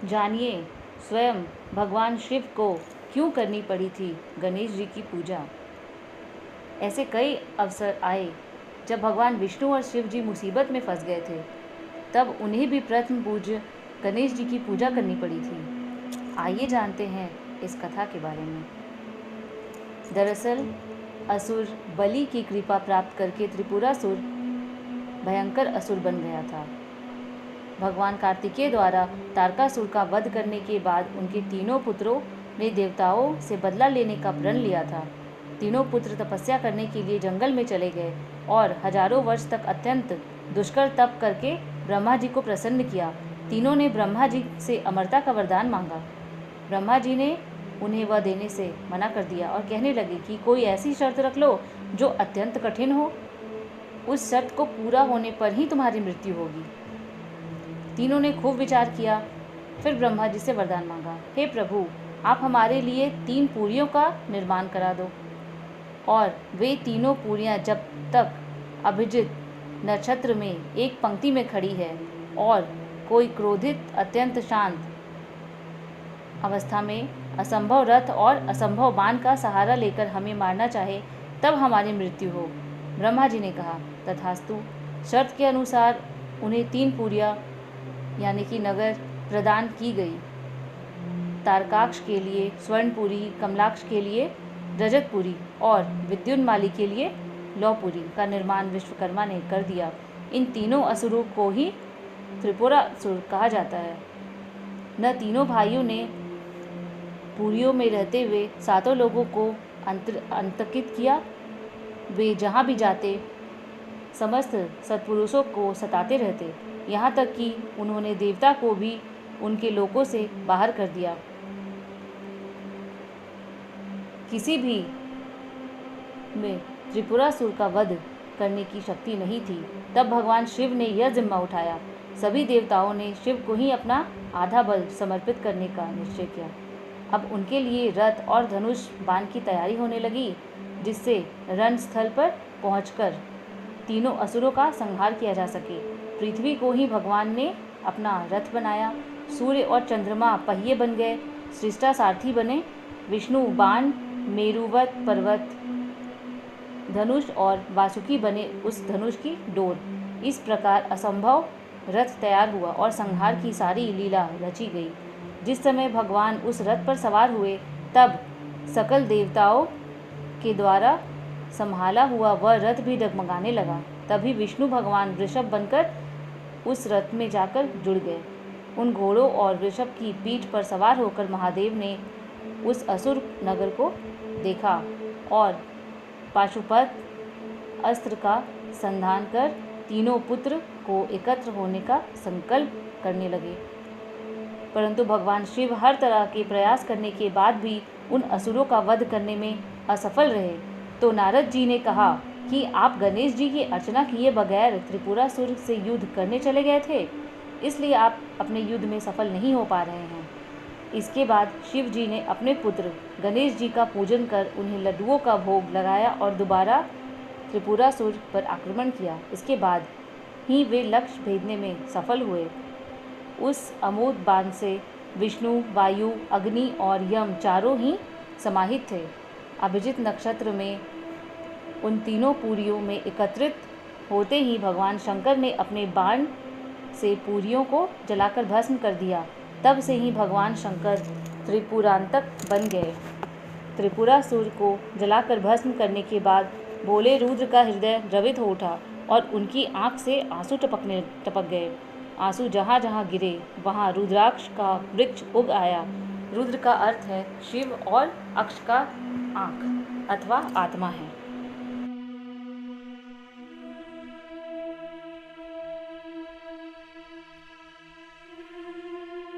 जानिए स्वयं भगवान शिव को क्यों करनी पड़ी थी गणेश जी की पूजा। ऐसे कई अवसर आए जब भगवान विष्णु और शिव जी मुसीबत में फंस गए थे, तब उन्हें भी प्रथम पूज्य गणेश जी की पूजा करनी पड़ी थी। आइए जानते हैं इस कथा के बारे में। दरअसल असुर बलि की कृपा प्राप्त करके त्रिपुरासुर भयंकर असुर बन गया था। भगवान कार्तिकेय द्वारा तारकासुर का वध करने के बाद उनके तीनों पुत्रों ने देवताओं से बदला लेने का प्रण लिया था। तीनों पुत्र तपस्या करने के लिए जंगल में चले गए और हजारों वर्ष तक अत्यंत दुष्कर तप करके ब्रह्मा जी को प्रसन्न किया। तीनों ने ब्रह्मा जी से अमरता का वरदान मांगा। ब्रह्मा जी ने उन्हें वह देने से मना कर दिया और कहने लगे कि कोई ऐसी शर्त रख लो जो अत्यंत कठिन हो। उस शर्त को पूरा होने पर ही तुम्हारी मृत्यु होगी। तीनों ने खूब विचार किया, फिर ब्रह्मा जी से वरदान मांगा, हे प्रभु, आप हमारे लिए 3 पूरियों का निर्माण करा दो। और वे तीनों पूरियां जब तक अभिजित नक्षत्र में एक पंक्ति में खड़ी है और कोई क्रोधित अत्यंत शांत अवस्था में असंभव रथ और असंभव बाण का सहारा लेकर हमें मारना चाहे, तब हमारी मृत्यु हो। ब्रह्मा जी ने कहा, तथास्तु। शर्त के अनुसार उन्हें 3 पूरियां यानी कि नगर प्रदान की गई। तारकाक्ष के लिए स्वर्णपुरी, कमलाक्ष के लिए रजतपुरी और विद्युन्माली के लिए लौहपुरी का निर्माण विश्वकर्मा ने कर दिया। इन तीनों असुरों को ही त्रिपुरासुर कहा जाता है। न तीनों भाइयों ने पुरियों में रहते हुए 7 लोगों को अंतकित किया। वे जहाँ भी जाते समस्त सत्पुरुषों को सताते रहते, यहाँ तक कि उन्होंने देवता को भी उनके लोकों से बाहर कर दिया। किसी भी में त्रिपुरासुर का वध करने की शक्ति नहीं थी। तब भगवान शिव ने यह जिम्मा उठाया। सभी देवताओं ने शिव को ही अपना आधा बल समर्पित करने का निश्चय किया। अब उनके लिए रथ और धनुष बाण की तैयारी होने लगी, जिससे रणस्थल पर पहुंचकर तीनों असुरों का संहार किया जा सके। पृथ्वी को ही भगवान ने अपना रथ बनाया। सूर्य और चंद्रमा पहिए बन गए, सृष्टा सारथी बने। विष्णु बाण, मेरुवत पर्वत, धनुष और वासुकी बने उस धनुष की डोर। इस प्रकार असंभव रथ तैयार हुआ और संहार की सारी लीला रची गई। जिस समय भगवान उस रथ पर सवार हुए, तब सकल देवताओं के द्वारा संभाला हुआ वह रथ भी डगमगाने लगा। तभी विष्णु भगवान वृषभ बनकर उस रथ में जाकर जुड़ गए। उन घोड़ों और वृषभ की पीठ पर सवार होकर महादेव ने उस असुर नगर को देखा और पाशुपत अस्त्र का संधान कर तीनों पुत्र को एकत्र होने का संकल्प करने लगे। परंतु भगवान शिव हर तरह के प्रयास करने के बाद भी उन असुरों का वध करने में असफल रहे। तो नारद जी ने कहा कि आप गणेश जी की अर्चना किए बगैर त्रिपुरासुर से युद्ध करने चले गए थे, इसलिए आप अपने युद्ध में सफल नहीं हो पा रहे हैं। इसके बाद शिव जी ने अपने पुत्र गणेश जी का पूजन कर उन्हें लड्डुओं का भोग लगाया और दोबारा त्रिपुरासुर पर आक्रमण किया। इसके बाद ही वे लक्ष्य भेदने में सफल हुए। उस अमोघ बाण से विष्णु, वायु, अग्नि और यम चारों ही समाहित थे। अभिजित नक्षत्र में उन तीनों पूरियों में एकत्रित होते ही भगवान शंकर ने अपने बाण से पूरियों को जलाकर भस्म कर दिया। तब से ही भगवान शंकर त्रिपुरांतक बन गए। त्रिपुरासुर को जलाकर भस्म करने के बाद भोले रुद्र का हृदय द्रवित हो उठा और उनकी आंख से आंसू टपक गए। आंसू जहाँ जहाँ गिरे वहाँ रुद्राक्ष का वृक्ष उग आया। रुद्र का अर्थ है शिव और अक्ष का आँख अथवा आत्मा है।